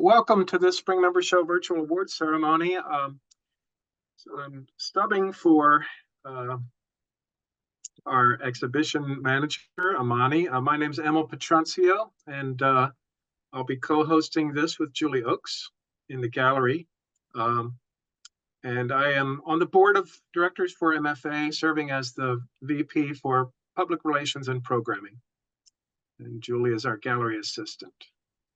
Welcome to this Spring Member Show virtual awards ceremony. I'm stubbing for our exhibition manager, Amani. My name is Emil Petrancio, and I'll be co-hosting this with Julie Oakes in the gallery. And I am on the board of directors for MFA, serving as the VP for Public Relations and Programming. And Julie is our gallery assistant.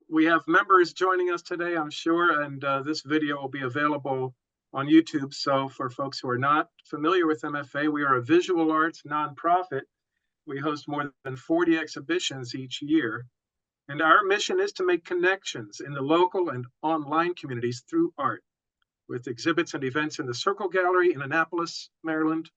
We have members joining us today, I'm sure, and this video will be available on YouTube. So for folks who are not familiar with MFA, we are a visual arts nonprofit. We host more than 40 exhibitions each year. And our mission is to make connections in the local and online communities through art, with exhibits and events in the Circle Gallery in Annapolis, Maryland,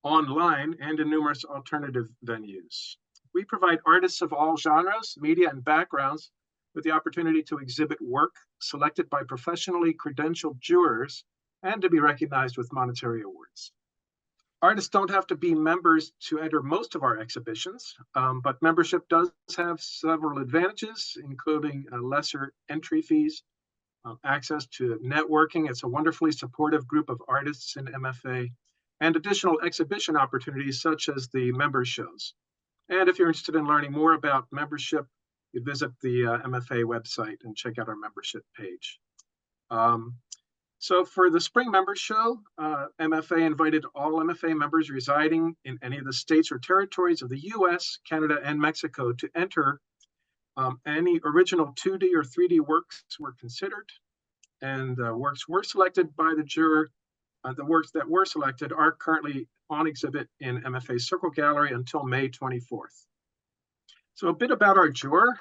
online, and in numerous alternative venues. We provide artists of all genres, media, and backgrounds with the opportunity to exhibit work selected by professionally credentialed jurors and to be recognized with monetary awards. Artists don't have to be members to enter most of our exhibitions, but membership does have several advantages, including lesser entry fees, access to networking. It's a wonderfully supportive group of artists in MFA, and additional exhibition opportunities such as the member shows. And if you're interested in learning more about membership, you visit the MFA website and check out our membership page. So for the Spring Member Show, MFA invited all MFA members residing in any of the states or territories of the US, Canada, and Mexico to enter. Any original 2D or 3D works were considered, and works were selected by the juror. The works that were selected are currently on exhibit in MFA Circle Gallery until May 24th. So a bit about our juror.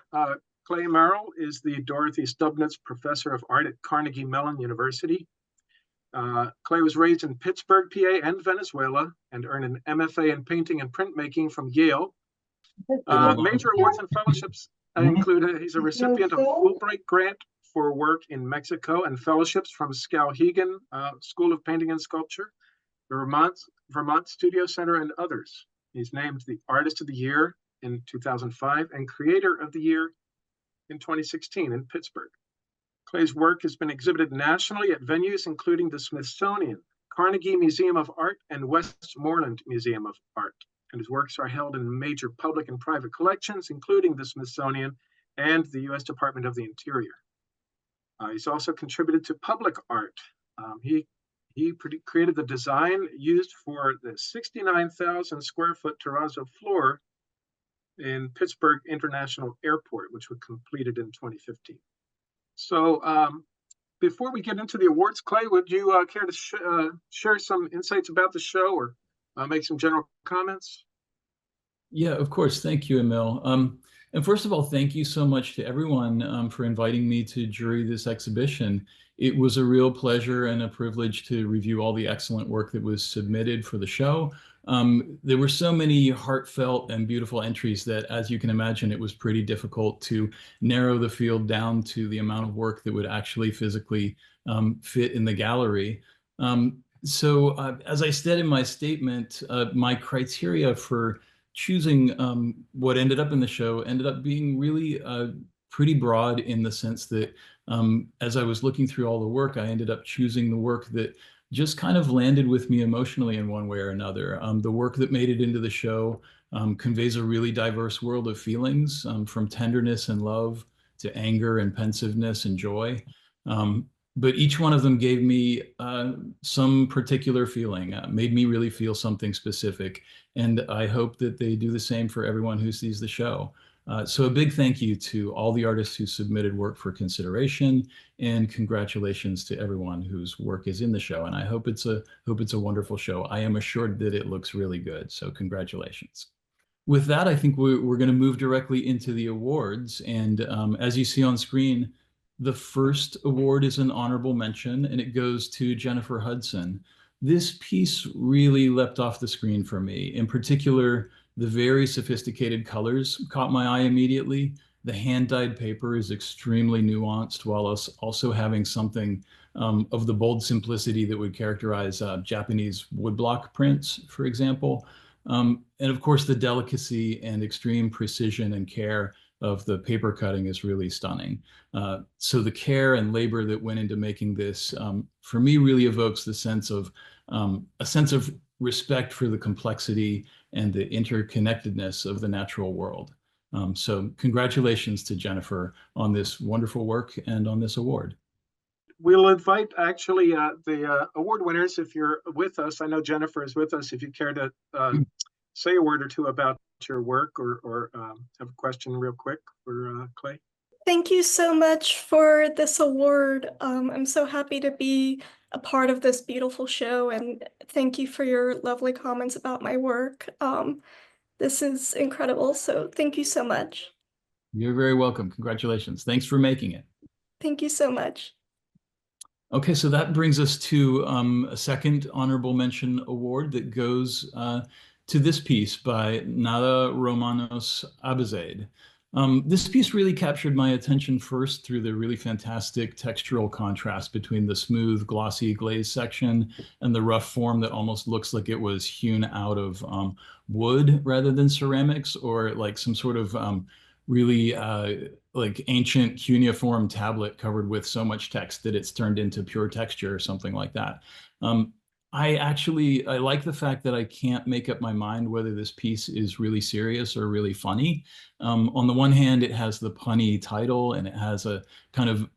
Clayton Merrell is the Dorothy Stubnitz Professor of Art at Carnegie Mellon University. Clay was raised in Pittsburgh, PA, and Venezuela, and earned an MFA in painting and printmaking from Yale. Major awards and fellowships include he's a recipient of a Fulbright grant for work in Mexico and fellowships from Skowhegan School of Painting and Sculpture, the Vermont Studio Center, and others. He's named the Artist of the Year in 2005 and Creator of the Year in 2016 in Pittsburgh. Clay's work has been exhibited nationally at venues including the Smithsonian, Carnegie Museum of Art, and Westmoreland Museum of Art. And his works are held in major public and private collections, including the Smithsonian and the U.S. Department of the Interior. He's also contributed to public art. He created the design used for the 69,000 square foot terrazzo floor in Pittsburgh International Airport, which was completed in 2015. So before we get into the awards, Clay, would you care to share some insights about the show or make some general comments? Yeah, of course. Thank you, Emil. And first of all, thank you so much to everyone for inviting me to jury this exhibition. It was a real pleasure and a privilege to review all the excellent work that was submitted for the show. There were so many heartfelt and beautiful entries that, as you can imagine, it was pretty difficult to narrow the field down to the amount of work that would actually physically fit in the gallery. So as I said in my statement, my criteria for choosing what ended up in the show ended up being really pretty broad, in the sense that as I was looking through all the work, I ended up choosing the work that just kind of landed with me emotionally in one way or another. The work that made it into the show conveys a really diverse world of feelings, from tenderness and love to anger and pensiveness and joy. But each one of them gave me some particular feeling, made me really feel something specific. And I hope that they do the same for everyone who sees the show. So a big thank you to all the artists who submitted work for consideration, and congratulations to everyone whose work is in the show. And I hope it's a wonderful show. I am assured that it looks really good. So congratulations. With that, I think we're going to move directly into the awards. And as you see on screen, the first award is an honorable mention, and it goes to Jennifer Hudson. This piece really leapt off the screen for me. In particular, the very sophisticated colors caught my eye immediately. The hand-dyed paper is extremely nuanced, while also having something of the bold simplicity that would characterize Japanese woodblock prints, for example. And of course, the delicacy and extreme precision and care of the paper cutting is really stunning. So the care and labor that went into making this, for me, really evokes the sense of a sense of respect for the complexity and the interconnectedness of the natural world. So congratulations to Jennifer on this wonderful work and on this award. We'll invite actually the award winners if you're with us. I know Jennifer is with us. If you care to say a word or two about your work or have a question real quick for Clay. Thank you so much for this award. I'm so happy to be a part of this beautiful show, and thank you for your lovely comments about my work. This is incredible, so thank you so much. You're very welcome. Congratulations. Thanks for making it. Thank you so much. Okay, so that brings us to a second honorable mention award that goes to this piece by Nada Romanos Abizaid. This piece really captured my attention first through the really fantastic textural contrast between the smooth, glossy glaze section and the rough form that almost looks like it was hewn out of wood rather than ceramics, or like some sort of really like ancient cuneiform tablet covered with so much text that it's turned into pure texture or something like that. I like the fact that I can't make up my mind whether this piece is really serious or really funny. On the one hand, it has the punny title and it has a kind of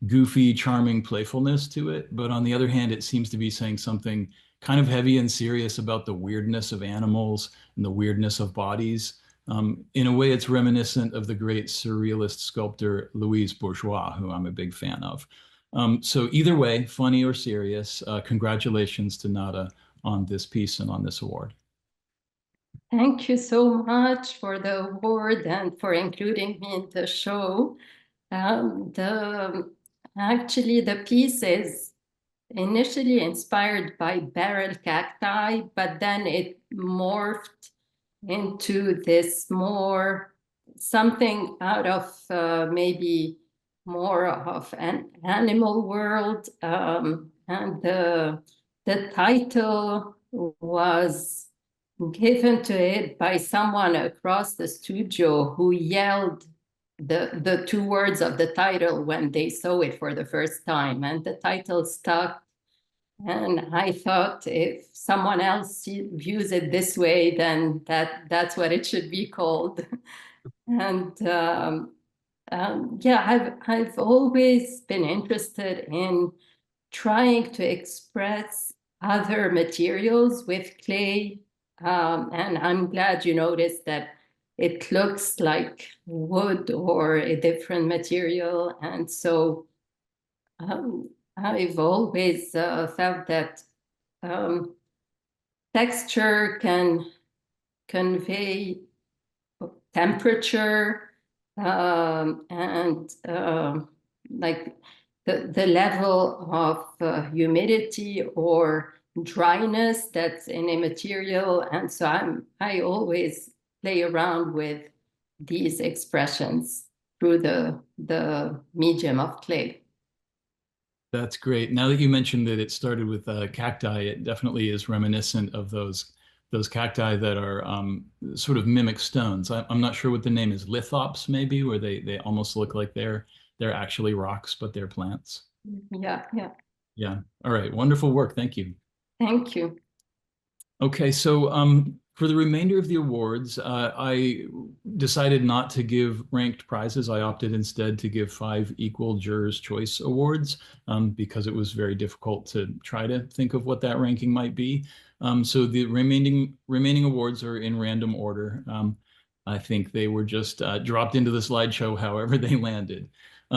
goofy, charming playfulness to it. But on the other hand, it seems to be saying something kind of heavy and serious about the weirdness of animals and the weirdness of bodies. In a way, it's reminiscent of the great surrealist sculptor Louise Bourgeois, who I'm a big fan of. So either way, funny or serious, congratulations to Nada on this piece and on this award. Thank you so much for the award and for including me in the show. Actually, the piece is initially inspired by barrel cacti, but then it morphed into this more something out of maybe more of an animal world. And the title was given to it by someone across the studio who yelled the two words of the title when they saw it for the first time, and the title stuck. And I thought if someone else views it this way, then that's what it should be called. And yeah, I've always been interested in trying to express other materials with clay. And I'm glad you noticed that it looks like wood or a different material. And so I've always felt that texture can convey temperature and like the level of humidity or dryness that's in a material. And so I always play around with these expressions through the medium of clay. That's great. Now that you mentioned that it started with cacti, it definitely is reminiscent of those cacti that are sort of mimic stones. I'm not sure what the name is, lithops maybe, where they almost look like they're actually rocks, but they're plants. Yeah. Yeah. All right. Wonderful work. Thank you. Thank you. Okay, so for the remainder of the awards, I decided not to give ranked prizes. I opted instead to give 5 equal Jurors Choice awards because it was very difficult to try to think of what that ranking might be. So the remaining awards are in random order. I think they were just dropped into the slideshow however they landed.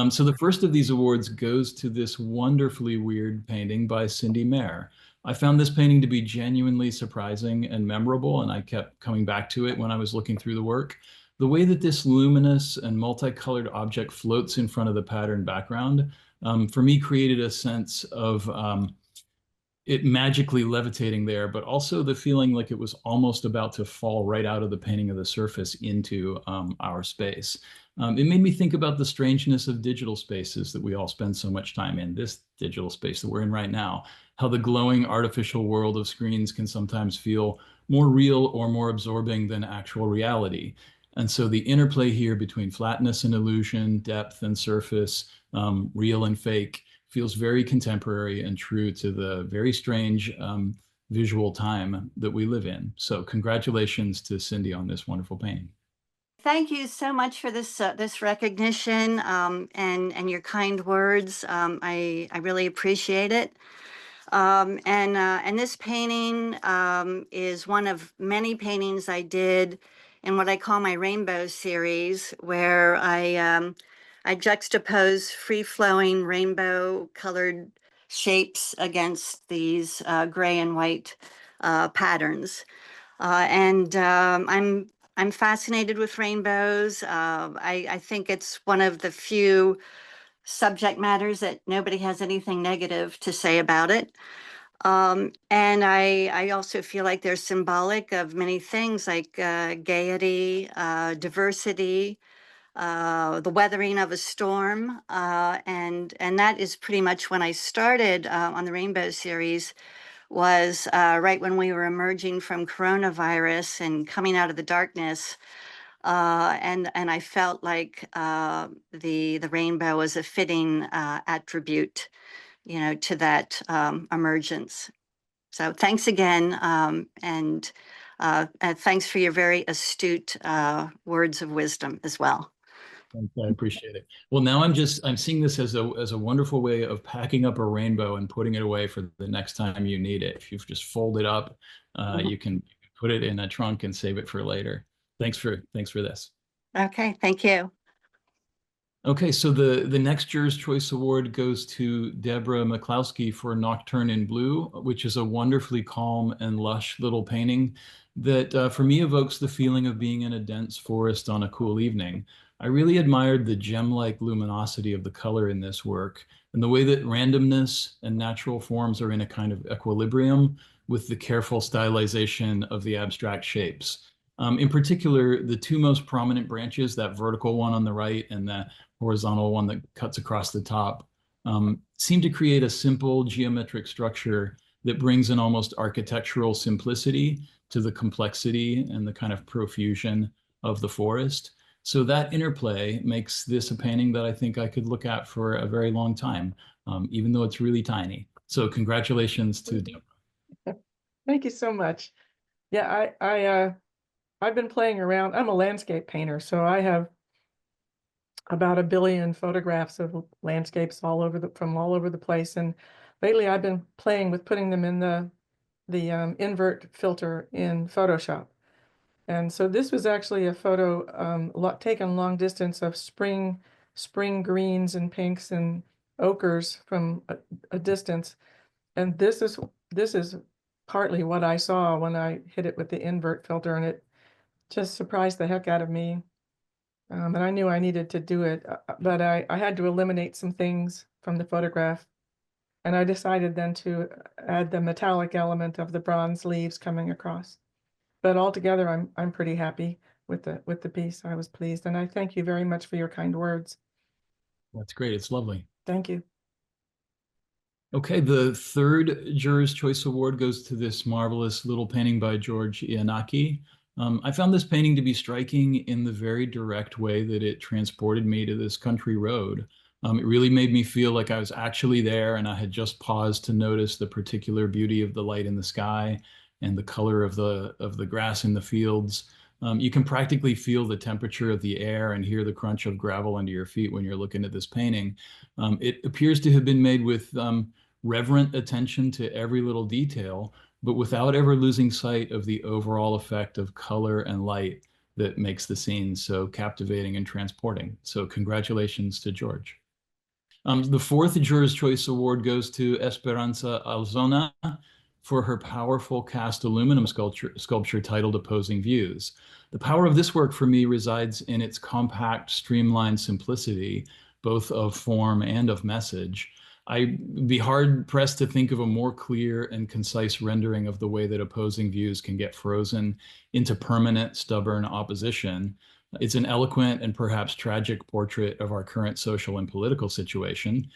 So the first of these awards goes to this wonderfully weird painting by Cindy Mehr. I found this painting to be genuinely surprising and memorable, and I kept coming back to it when I was looking through the work. The way that this luminous and multicolored object floats in front of the pattern background, for me, created a sense of it magically levitating there, but also the feeling like it was almost about to fall right out of the painting of the surface into our space. It made me think about the strangeness of digital spaces that we all spend so much time in, this digital space that we're in right now, how the glowing artificial world of screens can sometimes feel more real or more absorbing than actual reality. And so the interplay here between flatness and illusion, depth and surface, real and fake, feels very contemporary and true to the very strange visual time that we live in. So congratulations to Cindy on this wonderful painting. Thank you so much for this recognition and your kind words. I really appreciate it. And this painting is one of many paintings I did in what I call my rainbow series, where I juxtapose free-flowing rainbow-colored shapes against these gray and white patterns. I'm fascinated with rainbows. I think it's one of the few subject matters that nobody has anything negative to say about it. And I also feel like they're symbolic of many things like gaiety, diversity, the weathering of a storm. And that is pretty much when I started on the Rainbow series, was right when we were emerging from coronavirus and coming out of the darkness. And I felt like the rainbow was a fitting attribute, to that emergence. So thanks again, and thanks for your very astute words of wisdom as well. I appreciate it. Well, now I'm seeing this as a wonderful way of packing up a rainbow and putting it away for the next time you need it. If you've just folded up, you can put it in a trunk and save it for later. Thanks for this. Okay, thank you. Okay, so the next Jurors Choice Award goes to Deborah Maklowski for Nocturne in Blue, which is a wonderfully calm and lush little painting that for me evokes the feeling of being in a dense forest on a cool evening. I really admired the gem-like luminosity of the color in this work and the way that randomness and natural forms are in a kind of equilibrium with the careful stylization of the abstract shapes. In particular, the two most prominent branches, that vertical one on the right and the horizontal one that cuts across the top, seem to create a simple geometric structure that brings an almost architectural simplicity to the complexity and the kind of profusion of the forest. So that interplay makes this a painting that I think I could look at for a very long time, even though it's really tiny. So congratulations to Deborah. Thank you so much. Yeah, I've been playing around. I'm a landscape painter, so I have about 1 billion photographs of landscapes from all over the place. And lately I've been playing with putting them in the invert filter in Photoshop. And so this was actually a photo taken long distance of spring greens and pinks and ochres from a distance. And this is partly what I saw when I hit it with the invert filter, and it just surprised the heck out of me. And I knew I needed to do it, but I had to eliminate some things from the photograph. And I decided then to add the metallic element of the bronze leaves coming across. But altogether, I'm pretty happy with the piece. I was pleased, and I thank you very much for your kind words. That's great. It's lovely. Thank you. Okay, the third Jurors Choice Award goes to this marvelous little painting by George Ianaki. I found this painting to be striking in the very direct way that it transported me to this country road. It really made me feel like I was actually there and I had just paused to notice the particular beauty of the light in the sky and the color of the grass in the fields. You can practically feel the temperature of the air and hear the crunch of gravel under your feet when you're looking at this painting. It appears to have been made with reverent attention to every little detail, but without ever losing sight of the overall effect of color and light that makes the scene so captivating and transporting. So congratulations to George. The fourth Jurors Choice Award goes to Esperanza Alzona for her powerful cast aluminum sculpture titled Opposing Views. The power of this work for me resides in its compact, streamlined simplicity, both of form and of message. I'd be hard-pressed to think of a more clear and concise rendering of the way that opposing views can get frozen into permanent, stubborn opposition. It's an eloquent and perhaps tragic portrait of our current social and political situation.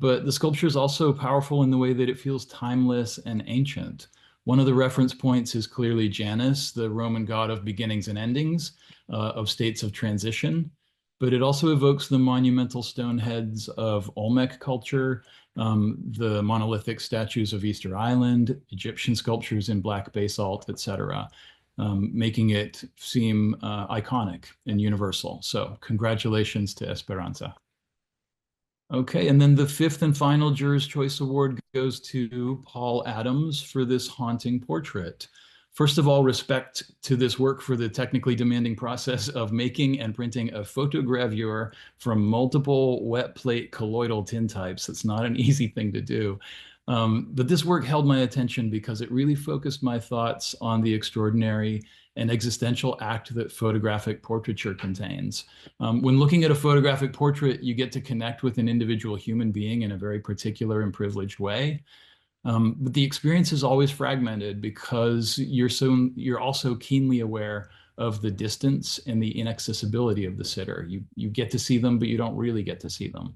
But the sculpture is also powerful in the way that it feels timeless and ancient, One of the reference points is clearly Janus, the Roman god of beginnings and endings, of states of transition. But it also evokes the monumental stone heads of Olmec culture, the monolithic statues of Easter Island, Egyptian sculptures in black basalt, etc., making it seem iconic and universal. So congratulations to Esperanza. Okay, and then the fifth and final Jurors Choice Award goes to Paul Adams for this haunting portrait. First of all, respect to this work for the technically demanding process of making and printing a photogravure from multiple wet plate colloidal tin types. It's not an easy thing to do. But this work held my attention because it really focused my thoughts on the extraordinary and existential act that photographic portraiture contains. When looking at a photographic portrait, you get to connect with an individual human being in a very particular and privileged way. But the experience is always fragmented because you're also keenly aware of the distance and the inaccessibility of the sitter. You get to see them, but you don't really get to see them.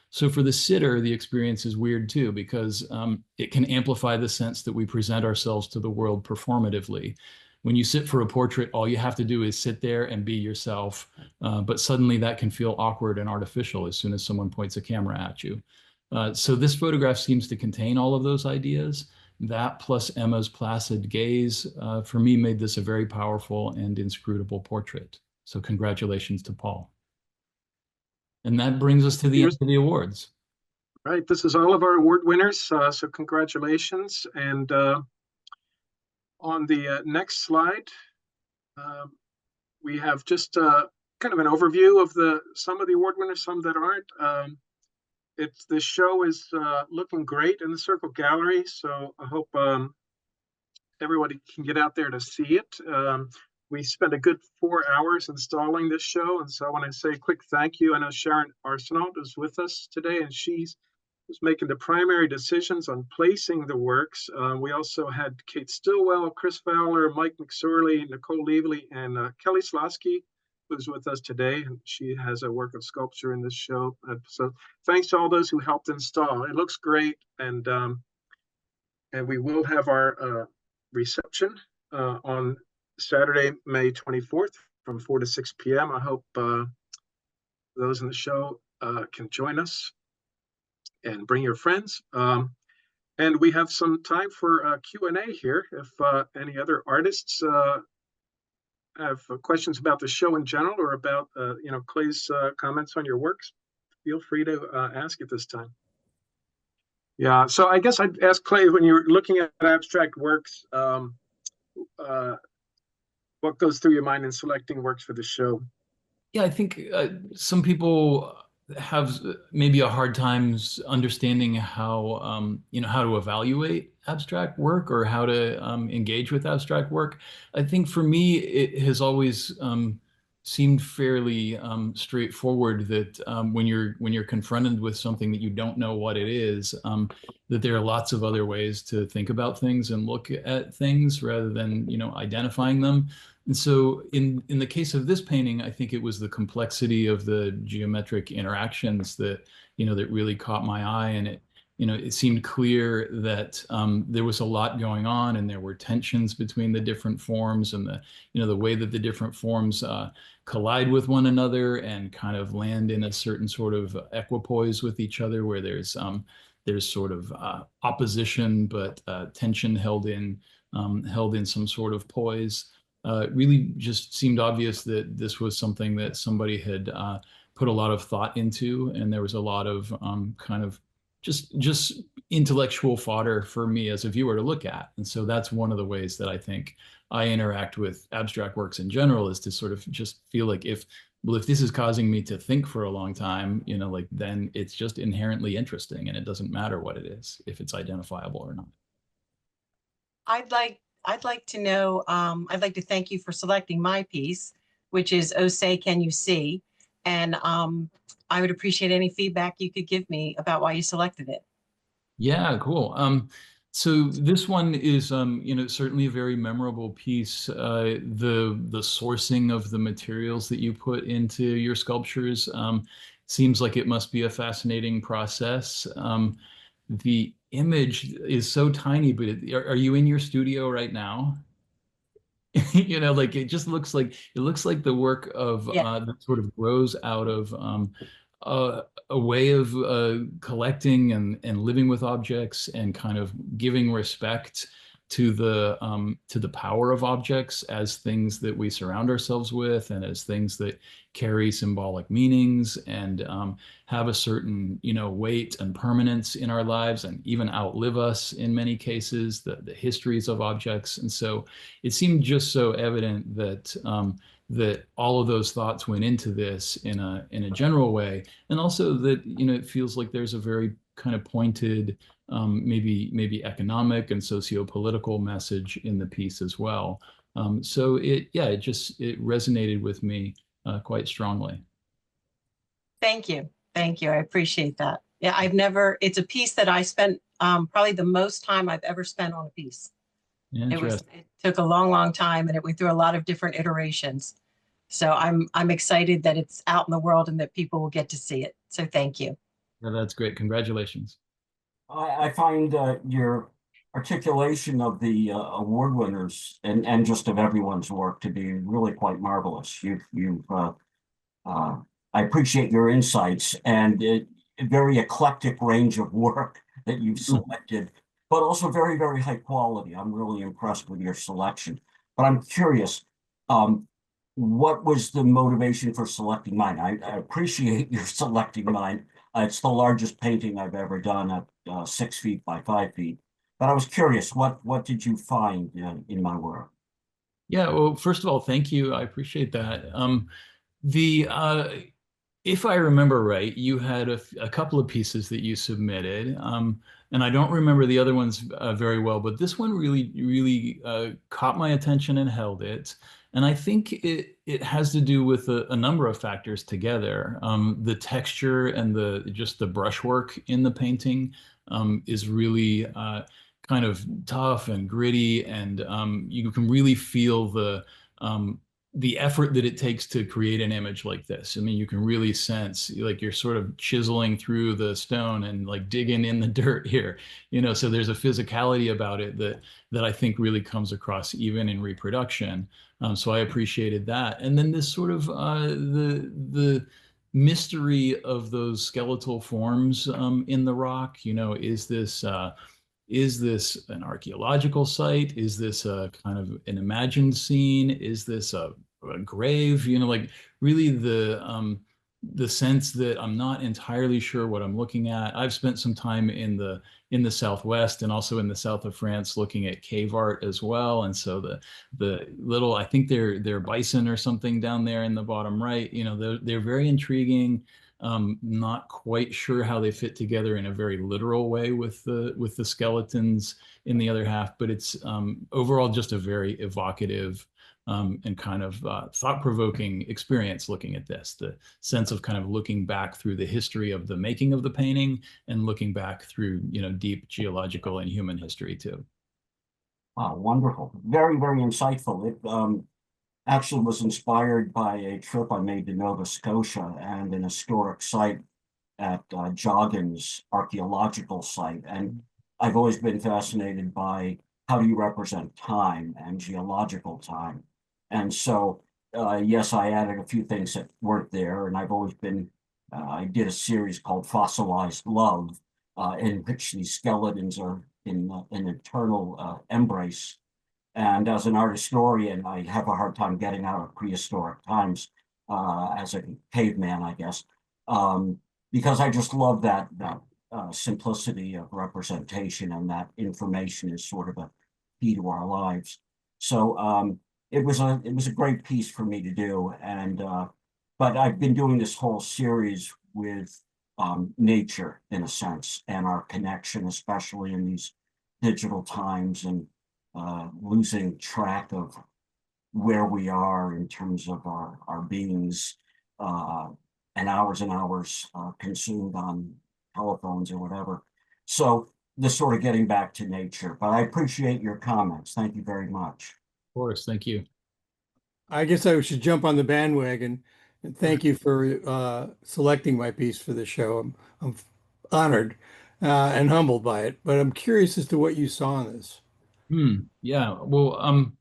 So for the sitter, the experience is weird too, because it can amplify the sense that we present ourselves to the world performatively. When you sit for a portrait, all you have to do is sit there and be yourself. But suddenly that can feel awkward and artificial as soon as someone points a camera at you. So this photograph seems to contain all of those ideas. That plus Emma's placid gaze, for me, made this a very powerful and inscrutable portrait. So congratulations to Paul. And that brings us to the end of the awards. Right, this is all of our award winners, so congratulations. And on the next slide, we have just kind of an overview of some of the award winners, some that aren't. The show is looking great in the Circle Gallery, so I hope everybody can get out there to see it. We spent a good 4 hours installing this show, and so I want to say a quick thank you. I know Sharon Arsenault is with us today, and she was making the primary decisions on placing the works. We also had Kate Stillwell, Chris Fowler, Mike McSorley, Nicole Leavely, and Kelly Slosky, who's with us today, and she has a work of sculpture in this show. So thanks to all those who helped install. It looks great, and we will have our reception on Saturday, May 24th from 4 to 6 p.m. I hope those in the show can join us and bring your friends. And we have some time for Q&A here. If any other artists have questions about the show in general or about Clay's comments on your works, feel free to ask at this time. Yeah, so I guess I'd ask Clay, when you're looking at abstract works, what goes through your mind in selecting works for the show? Yeah, I think some people have maybe a hard time understanding how how to evaluate abstract work or how to engage with abstract work. I think for me, it has always seemed fairly straightforward that when you're confronted with something that you don't know what it is, that there are lots of other ways to think about things and look at things rather than identifying them. And so in the case of this painting, I think it was the complexity of the geometric interactions that that really caught my eye, and it seemed clear that there was a lot going on, and there were tensions between the different forms, and the way that the different forms collide with one another and kind of land in a certain sort of equipoise with each other, where there's sort of opposition but tension held in some sort of poise. It really just seemed obvious that this was something that somebody had put a lot of thought into, and there was a lot of kind of just intellectual fodder for me as a viewer to look at. And so that's one of the ways that I think I interact with abstract works in general, is to sort of just feel like if this is causing me to think for a long time, then it's just inherently interesting, and it doesn't matter what it is, if it's identifiable or not. I'd like to know, I'd like to thank you for selecting my piece, which is Oh Say Can You See? And I would appreciate any feedback you could give me about why you selected it. Yeah, cool. So this one is, certainly a very memorable piece. The sourcing of the materials that you put into your sculptures seems like it must be a fascinating process. image is so tiny, but are you in your studio right now? You know, like it looks like the work of Yeah. that sort of grows out of a way of collecting and living with objects and kind of giving respect to the power of objects as things that we surround ourselves with and as things that carry symbolic meanings and have a certain, you know, weight and permanence in our lives and even outlive us in many cases, the histories of objects. And so it seemed just so evident that that all of those thoughts went into this in a general way, and also that, you know, it feels like there's a very kind of pointed, maybe economic and socio-political message in the piece as well. So it resonated with me quite strongly. Thank you. Thank you. I appreciate that. Yeah, it's a piece that I spent probably the most time I've ever spent on a piece. It took a long, long time, and it went through a lot of different iterations. So I'm excited that it's out in the world and that people will get to see it. So thank you. Yeah, that's great. Congratulations. I find your articulation of the award winners and just of everyone's work to be really quite marvelous. I appreciate your insights and a very eclectic range of work that you've selected, but also very, very high quality. I'm really impressed with your selection. But I'm curious, what was the motivation for selecting mine? I appreciate your selecting mine. It's the largest painting I've ever done at 6 feet by 5 feet. But I was curious, what did you find in my work? Yeah, well, first of all, thank you. I appreciate that. The if I remember right, you had a couple of pieces that you submitted, and I don't remember the other ones very well, but this one really caught my attention and held it. And I think it has to do with a number of factors together. The texture and just the brushwork in the painting is really kind of tough and gritty, and you can really feel the effort that it takes to create an image like this. I mean, you can really sense like you're sort of chiseling through the stone and like digging in the dirt here, you know, so there's a physicality about it that I think really comes across even in reproduction. So I appreciated that. And then this sort of the mystery of those skeletal forms in the rock, you know, is this an archaeological site? Is this a kind of an imagined scene? Is this a grave? You know, like really the sense that I'm not entirely sure what I'm looking at. I've spent some time in the Southwest and also in the south of France looking at cave art as well. And so the little, I think they're bison or something down there in the bottom right, you know, they're very intriguing. Not quite sure how they fit together in a very literal way with the skeletons in the other half, but it's overall just a very evocative and kind of thought-provoking experience looking at this. The sense of kind of looking back through the history of the making of the painting and looking back through, you know, deep geological and human history too. Wow, wonderful. Very, very insightful. It actually was inspired by a trip I made to Nova Scotia and an historic site at Joggins archaeological site. And I've always been fascinated by how do you represent time and geological time. And so, yes, I added a few things that weren't there. And I've always been, I did a series called Fossilized Love, in which these skeletons are in an eternal embrace. And as an art historian, I have a hard time getting out of prehistoric times as a caveman, I guess, because I just love that simplicity of representation, and that information is sort of a key to our lives. So it was a great piece for me to do, and but I've been doing this whole series with nature in a sense, and our connection, especially in these digital times, and losing track of where we are in terms of our beings, and hours consumed on telephones or whatever. So this sort of getting back to nature, but I appreciate your comments. Thank you very much. Of course, thank you. I guess I should jump on the bandwagon, and thank you for selecting my piece for the show. I'm honored. and humbled by it, but I'm curious as to what you saw in this. Yeah. Well,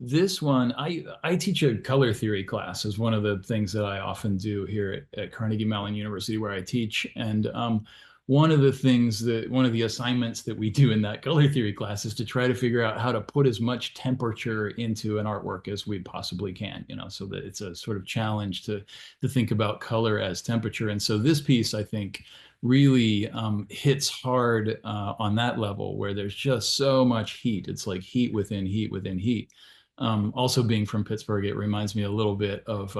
this one, I teach a color theory class is one of the things that I often do here at Carnegie Mellon University where I teach. And one of the assignments that we do in that color theory class is to try to figure out how to put as much temperature into an artwork as we possibly can, so that it's a sort of challenge to think about color as temperature. And so this piece, I think, really hits hard on that level where there's just so much heat. It's like heat within heat within heat. Also being from Pittsburgh, it reminds me a little bit of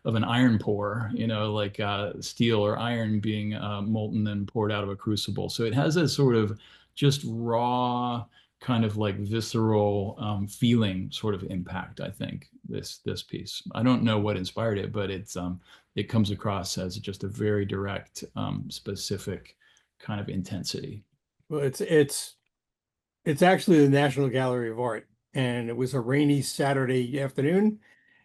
an iron pour, like steel or iron being molten and poured out of a crucible. So it has a sort of just raw, kind of like visceral feeling sort of impact, I think, this piece. I don't know what inspired it, but it comes across as just a very direct, specific kind of intensity. Well, it's actually the National Gallery of Art, and it was a rainy Saturday afternoon,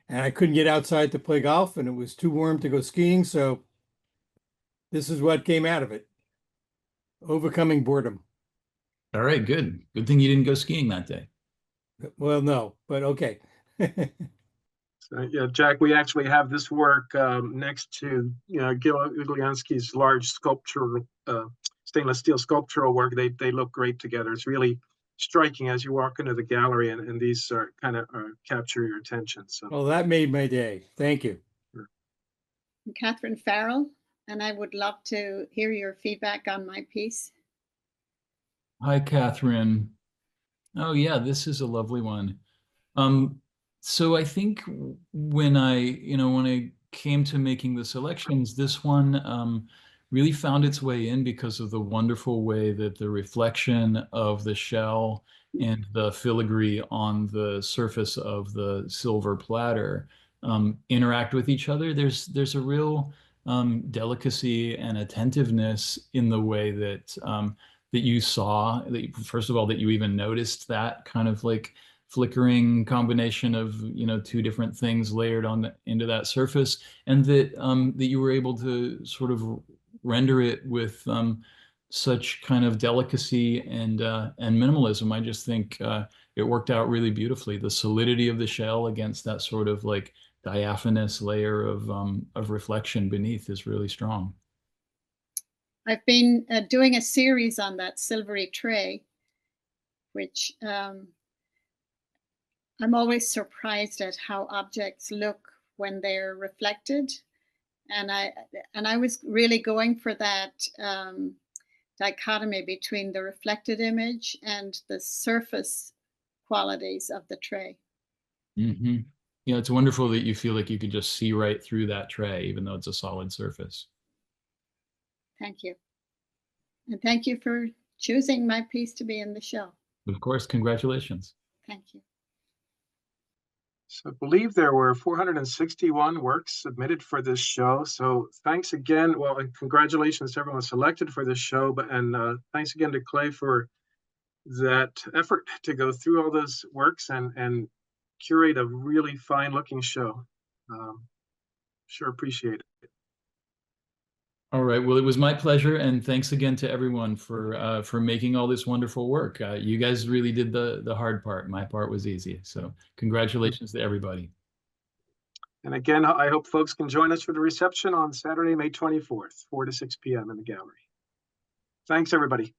and I couldn't get outside to play golf, and it was too warm to go skiing, so this is what came out of it. Overcoming boredom. All right, good. Good thing you didn't go skiing that day. Well, no, but okay. So, yeah, Jack, we actually have this work next to Gil Ugliansky's large sculptural stainless steel sculptural work. They look great together. It's really striking as you walk into the gallery, and these are kind of capture your attention. So, Well, that made my day. Thank you. I'm Catherine Farrell, and I would love to hear your feedback on my piece. Hi, Catherine. Oh yeah, this is a lovely one. So I think when I came to making the selections, this one really found its way in because of the wonderful way that the reflection of the shell and the filigree on the surface of the silver platter interact with each other. There's a real delicacy and attentiveness in the way that that you saw, first of all, that you even noticed that kind of like flickering combination of two different things layered into that surface, and that that you were able to sort of render it with such kind of delicacy and minimalism. I just think it worked out really beautifully. The solidity of the shell against that sort of like diaphanous layer of reflection beneath is really strong. I've been doing a series on that silvery tray, which I'm always surprised at how objects look when they're reflected. And I was really going for that dichotomy between the reflected image and the surface qualities of the tray. Mm-hmm. Yeah, it's wonderful that you feel like you could just see right through that tray, even though it's a solid surface. Thank you. And thank you for choosing my piece to be in the show. Of course, congratulations. Thank you. So I believe there were 461 works submitted for this show. So thanks again. Well, and congratulations to everyone selected for this show. And thanks again to Clay for that effort to go through all those works and curate a really fine looking show. Sure appreciate it. All right. Well, it was my pleasure, and thanks again to everyone for making all this wonderful work. You guys really did the hard part. My part was easy. So congratulations to everybody. And again, I hope folks can join us for the reception on Saturday, May 24th, 4 to 6 p.m. in the gallery. Thanks, everybody.